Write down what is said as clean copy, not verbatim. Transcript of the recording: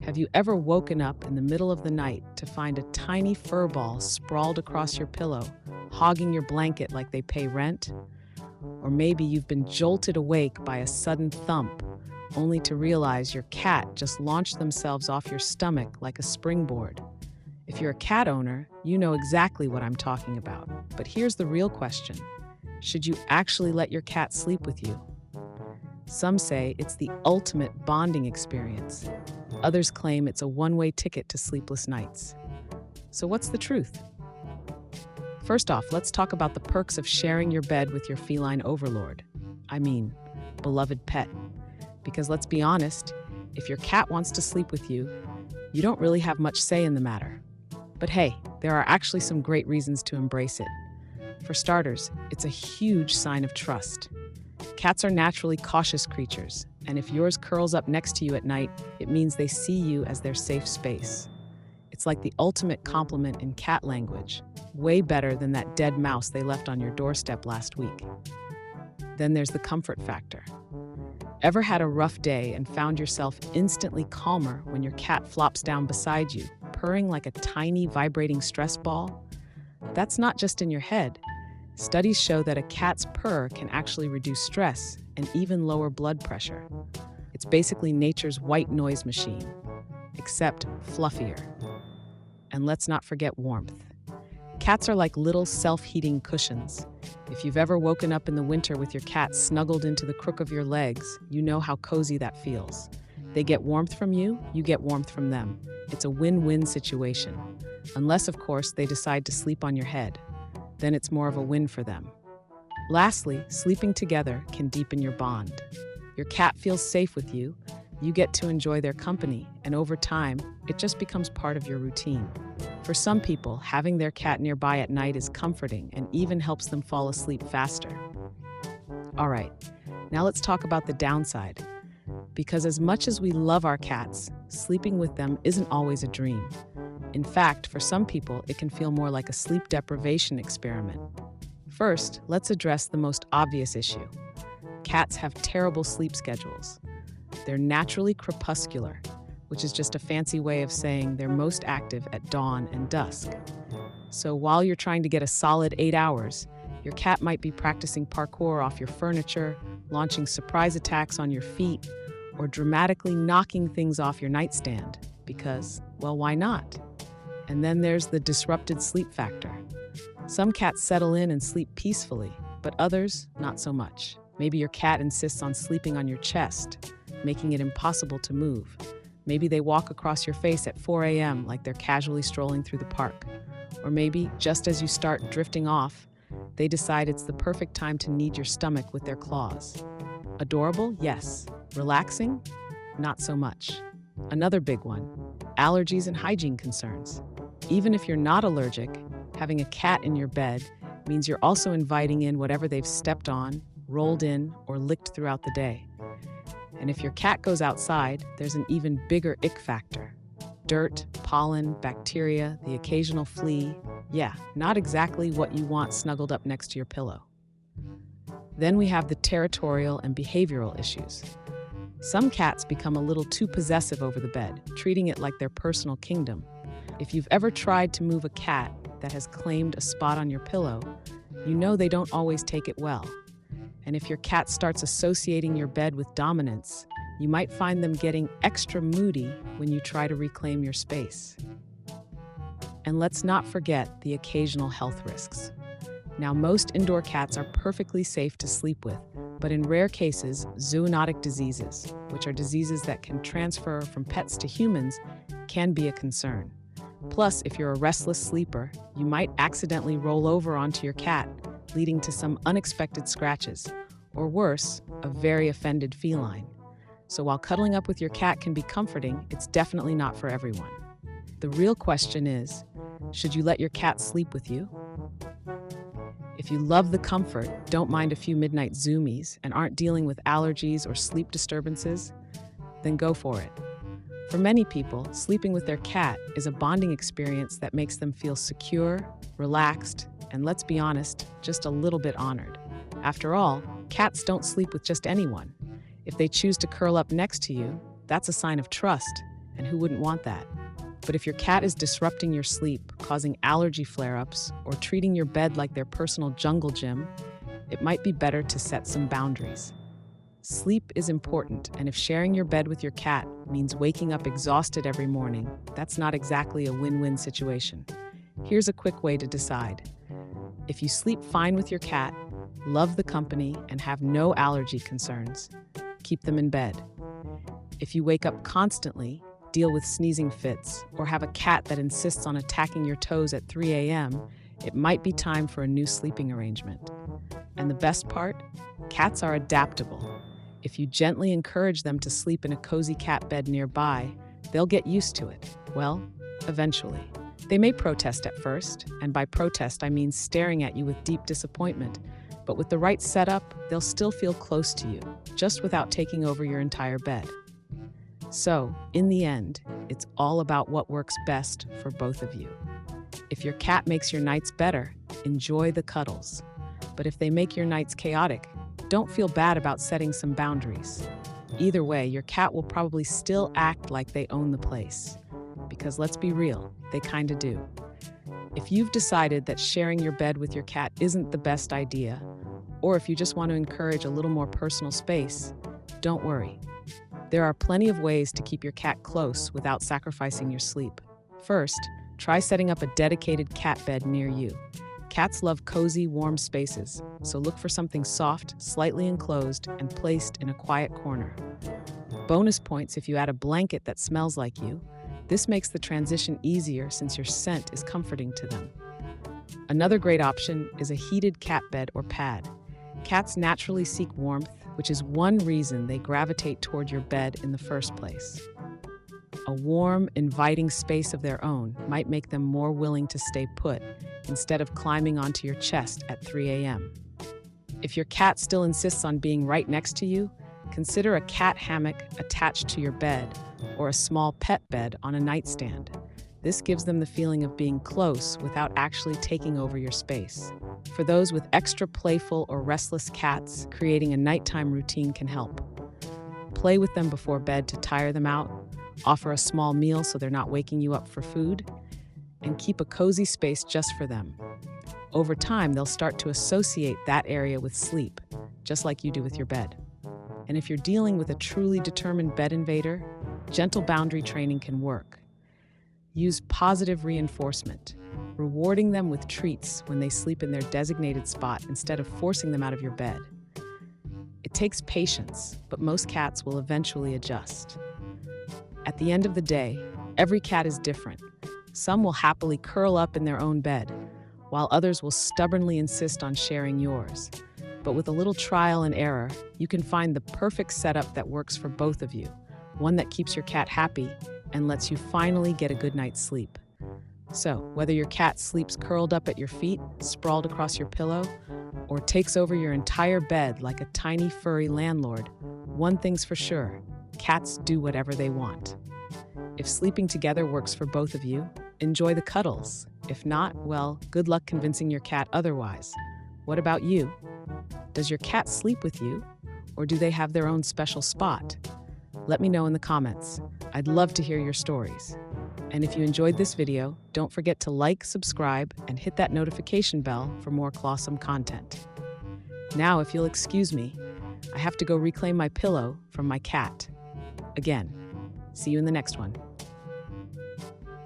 Have you ever woken up in the middle of the night to find a tiny fur ball sprawled across your pillow, hogging your blanket like they pay rent? Or maybe you've been jolted awake by a sudden thump, only to realize your cat just launched themselves off your stomach like a springboard. If you're a cat owner, you know exactly what I'm talking about. But here's the real question. Should you actually let your cat sleep with you? Some say it's the ultimate bonding experience. Others claim it's a one-way ticket to sleepless nights. So what's the truth? First off, let's talk about the perks of sharing your bed with your feline overlord. I mean, beloved pet. Because let's be honest, if your cat wants to sleep with you, you don't really have much say in the matter. But hey, there are actually some great reasons to embrace it. For starters, it's a huge sign of trust. Cats are naturally cautious creatures, and if yours curls up next to you at night, it means they see you as their safe space. It's like the ultimate compliment in cat language, way better than that dead mouse they left on your doorstep last week. Then there's the comfort factor. Ever had a rough day and found yourself instantly calmer when your cat flops down beside you, purring like a tiny vibrating stress ball? That's not just in your head. Studies show that a cat's purr can actually reduce stress and even lower blood pressure. It's basically nature's white noise machine, except fluffier. And let's not forget warmth. Cats are like little self-heating cushions. If you've ever woken up in the winter with your cat snuggled into the crook of your legs, you know how cozy that feels. They get warmth from you, you get warmth from them. It's a win-win situation. Unless, of course, they decide to sleep on your head. Then it's more of a win for them. Lastly, sleeping together can deepen your bond. Your cat feels safe with you, you get to enjoy their company, and over time, it just becomes part of your routine. For some people, having their cat nearby at night is comforting and even helps them fall asleep faster. All right, now let's talk about the downside. Because as much as we love our cats, sleeping with them isn't always a dream. In fact, for some people, it can feel more like a sleep deprivation experiment. First, let's address the most obvious issue. Cats have terrible sleep schedules. They're naturally crepuscular, which is just a fancy way of saying they're most active at dawn and dusk. So while you're trying to get a solid 8 hours, your cat might be practicing parkour off your furniture, launching surprise attacks on your feet, or dramatically knocking things off your nightstand. Because, well, why not? And then there's the disrupted sleep factor. Some cats settle in and sleep peacefully, but others, not so much. Maybe your cat insists on sleeping on your chest, making it impossible to move. Maybe they walk across your face at 4 a.m. like they're casually strolling through the park. Or maybe, just as you start drifting off, they decide it's the perfect time to knead your stomach with their claws. Adorable? Yes. Relaxing? Not so much. Another big one, allergies and hygiene concerns. Even if you're not allergic, having a cat in your bed means you're also inviting in whatever they've stepped on, rolled in, or licked throughout the day. And if your cat goes outside, there's an even bigger ick factor. Dirt, pollen, bacteria, the occasional flea. Yeah, not exactly what you want snuggled up next to your pillow. Then we have the territorial and behavioral issues. Some cats become a little too possessive over the bed, treating it like their personal kingdom. If you've ever tried to move a cat that has claimed a spot on your pillow, you know they don't always take it well. And if your cat starts associating your bed with dominance, you might find them getting extra moody when you try to reclaim your space. And let's not forget the occasional health risks. Now, most indoor cats are perfectly safe to sleep with, but in rare cases, zoonotic diseases, which are diseases that can transfer from pets to humans, can be a concern. Plus, if you're a restless sleeper, you might accidentally roll over onto your cat, leading to some unexpected scratches, or worse, a very offended feline. So while cuddling up with your cat can be comforting, it's definitely not for everyone. The real question is, should you let your cat sleep with you? If you love the comfort, don't mind a few midnight zoomies, and aren't dealing with allergies or sleep disturbances, then go for it. For many people, sleeping with their cat is a bonding experience that makes them feel secure, relaxed, and let's be honest, just a little bit honored. After all, cats don't sleep with just anyone. If they choose to curl up next to you, that's a sign of trust, and who wouldn't want that? But if your cat is disrupting your sleep, causing allergy flare-ups, or treating your bed like their personal jungle gym, it might be better to set some boundaries. Sleep is important, and if sharing your bed with your cat means waking up exhausted every morning, that's not exactly a win-win situation. Here's a quick way to decide. If you sleep fine with your cat, love the company, and have no allergy concerns, keep them in bed. If you wake up constantly, deal with sneezing fits, or have a cat that insists on attacking your toes at 3 a.m., it might be time for a new sleeping arrangement. And the best part? Cats are adaptable. If you gently encourage them to sleep in a cozy cat bed nearby, they'll get used to it. Well, eventually. They may protest at first, and by protest I mean staring at you with deep disappointment, but with the right setup, they'll still feel close to you, just without taking over your entire bed. So, in the end, it's all about what works best for both of you. If your cat makes your nights better, enjoy the cuddles. But if they make your nights chaotic, don't feel bad about setting some boundaries. Either way, your cat will probably still act like they own the place. Because let's be real, they kinda do. If you've decided that sharing your bed with your cat isn't the best idea, or if you just want to encourage a little more personal space, don't worry. There are plenty of ways to keep your cat close without sacrificing your sleep. First, try setting up a dedicated cat bed near you. Cats love cozy, warm spaces, so look for something soft, slightly enclosed, and placed in a quiet corner. Bonus points if you add a blanket that smells like you. This makes the transition easier since your scent is comforting to them. Another great option is a heated cat bed or pad. Cats naturally seek warmth, which is one reason they gravitate toward your bed in the first place. A warm, inviting space of their own might make them more willing to stay put instead of climbing onto your chest at 3 a.m. If your cat still insists on being right next to you, consider a cat hammock attached to your bed or a small pet bed on a nightstand. This gives them the feeling of being close without actually taking over your space. For those with extra playful or restless cats, creating a nighttime routine can help. Play with them before bed to tire them out, offer a small meal so they're not waking you up for food, and keep a cozy space just for them. Over time, they'll start to associate that area with sleep, just like you do with your bed. And if you're dealing with a truly determined bed invader, gentle boundary training can work. Use positive reinforcement, rewarding them with treats when they sleep in their designated spot instead of forcing them out of your bed. It takes patience, but most cats will eventually adjust. At the end of the day, every cat is different. Some will happily curl up in their own bed, while others will stubbornly insist on sharing yours. But with a little trial and error, you can find the perfect setup that works for both of you, one that keeps your cat happy and lets you finally get a good night's sleep. So, whether your cat sleeps curled up at your feet, sprawled across your pillow, or takes over your entire bed like a tiny furry landlord, one thing's for sure, cats do whatever they want. If sleeping together works for both of you, enjoy the cuddles. If not, well, good luck convincing your cat otherwise. What about you? Does your cat sleep with you, or do they have their own special spot? Let me know in the comments. I'd love to hear your stories. And if you enjoyed this video, don't forget to like, subscribe, and hit that notification bell for more clawsome content. Now, if you'll excuse me, I have to go reclaim my pillow from my cat. Again, see you in the next one.